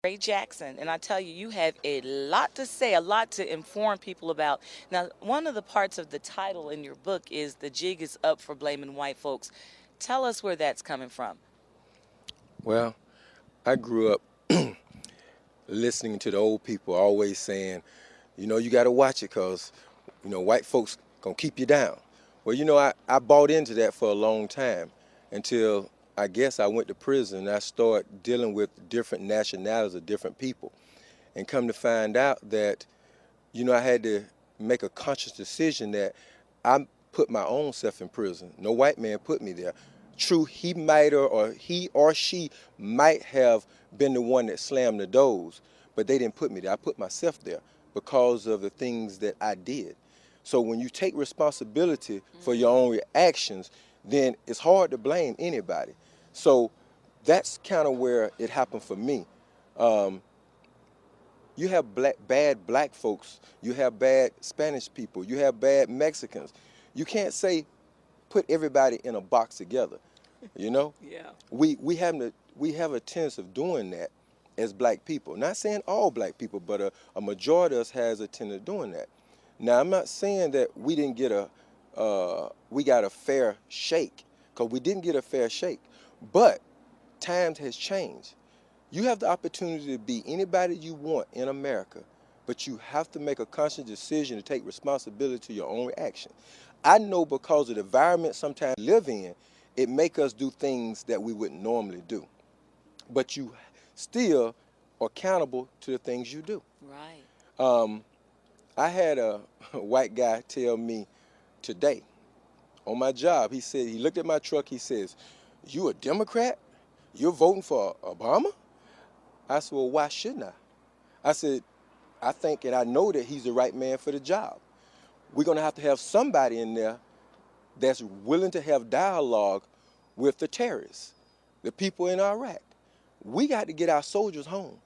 Ray Jackson, and I tell you, you have a lot to say, a lot to inform people about. Now, one of the parts of the title in your book is "The Jig is Up for Blaming White Folks." Tell us where that's coming from. Well, I grew up listening to the old people always saying, you got to watch it because, white folks going to keep you down. Well, I bought into that for a long time until I guess I went to prison and I started dealing with different nationalities of different people. And come to find out that, I had to make a conscious decision that I put my own self in prison. No white man put me there. True, he might or he or she might have been the one that slammed the doors, but they didn't put me there. I put myself there because of the things that I did. So when you take responsibility for your own reactions, then it's hard to blame anybody. So that's kind of where it happened for me. Um, you have bad black folks, you have bad Spanish people, you have bad Mexicans. You can't say put everybody in a box together. You know, Yeah. we have a tendency of doing that as black people. Not saying all black people, but a majority of us has a tendency of doing that. Now, I'm not saying that we didn't get we got a fair shake, because we didn't get a fair shake, but times has changed. You have the opportunity to be anybody you want in America, but you have to make a conscious decision to take responsibility to your own reaction. I know because of the environment sometimes we live in, it make us do things that we wouldn't normally do. But you still are accountable to the things you do. Right. Um, I had a white guy tell me today on my job, he said, he looked at my truck, he says, "You a Democrat? You're voting for Obama?" I said, "Well, why shouldn't I?" I said, "I think and I know that he's the right man for the job. We're going to have somebody in there that's willing to have dialogue with the terrorists, the people in Iraq. We got to get our soldiers home.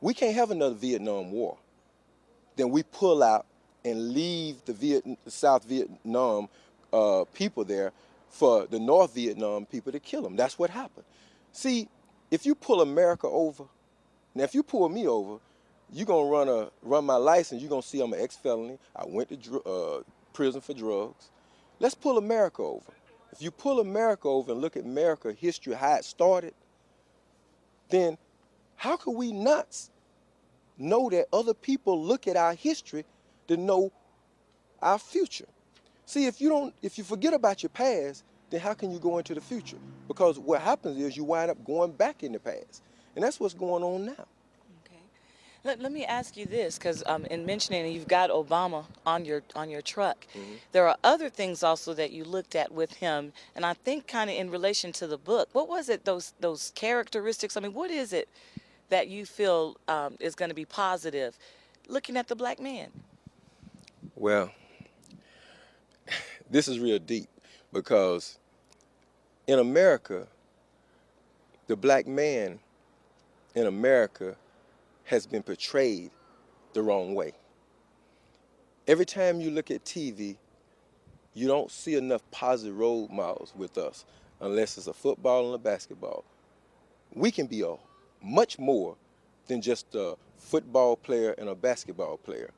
We can't have another Vietnam War. Then we pull out and leave the South Vietnam people there for the North Vietnam people to kill them." That's what happened. See, if you pull America over, now if you pull me over, you're gonna run my license. You're gonna see I'm an ex-felony. I went to prison for drugs. Let's pull America over. If you pull America over and look at America history, how it started, then how could we not know that other people look at our history to know our future? See, if you forget about your past, then how can you go into the future? Because what happens is you wind up going back in the past, and that's what's going on now. Okay. Let me ask you this, because in mentioning you've got Obama on your truck, Mhm. there are other things also that you looked at with him, and I think kind of in relation to the book. What was it? Those characteristics. I mean, what is it that you feel is going to be positive, looking at the black man? Well, this is real deep because in America, the black man in America has been portrayed the wrong way. Every time you look at TV, you don't see enough positive role models with us unless it's a football and a basketball. We can be a much more than just a football player and a basketball player.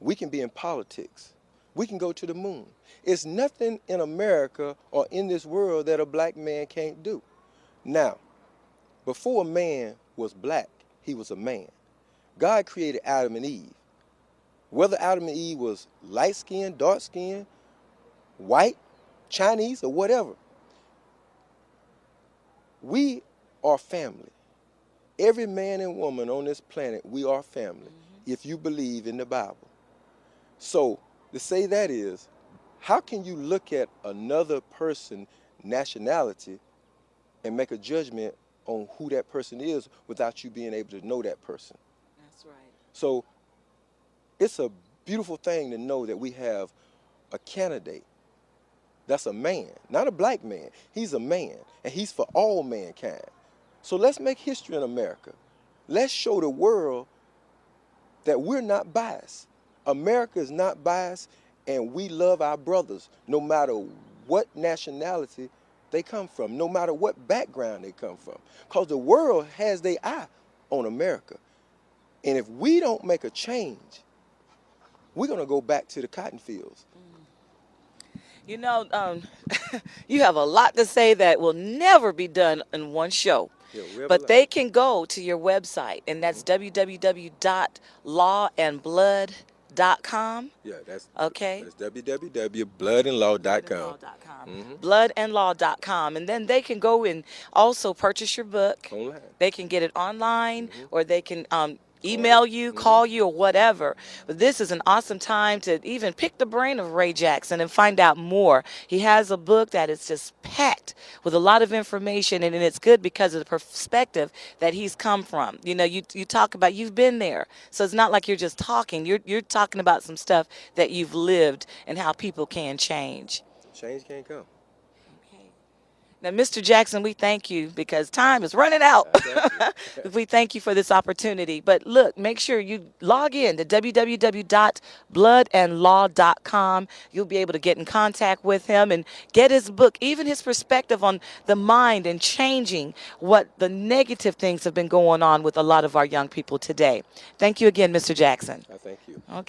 We can be in politics. We can go to the moon. It's nothing in America or in this world that a black man can't do. Now, before a man was black, he was a man. God created Adam and Eve. Whether Adam and Eve was light skinned, dark skinned, white, Chinese, or whatever, we are family. Every man and woman on this planet, we are family if you believe in the Bible. So to say that is, how can you look at another person's nationality and make a judgment on who that person is without you being able to know that person? That's right. So it's a beautiful thing to know that we have a candidate that's a man, not a black man. He's a man, and he's for all mankind. So let's make history in America. Let's show the world that we're not biased. America is not biased, and we love our brothers no matter what nationality they come from, no matter what background they come from. Because the world has their eye on America. And if we don't make a change, we're going to go back to the cotton fields. You know, you have a lot to say that will never be done in one show. Yeah, we have a But lot. they can go to your website, and that's Mhm. www.lawandblood.com. Yeah, Okay. that's www.bloodandlaw.com. Bloodandlaw.com. Mm-hmm. Bloodandlaw.com. And then they can go and also purchase your book. Online. They can get it online, Mm-hmm. or they can Order. email you, Mm-hmm. call you, or whatever. But this is an awesome time to even pick the brain of Ray Jackson and find out more. He has a book that is just packed with a lot of information, and it's good because of the perspective that he's come from. You know, you talk about, you've been there, so it's not like you're just talking. You're talking about some stuff that you've lived and how people can change. Change can't come. Okay. Now, Mr. Jackson, we thank you because time is running out. I got you. We thank you for this opportunity. But look, make sure you log in to www.bloodandlaw.com. You'll be able to get in contact with him and get his book, even his perspective on the mind and changing what the negative things have been going on with a lot of our young people today. Thank you again, Mr. Jackson. I thank you. Okay.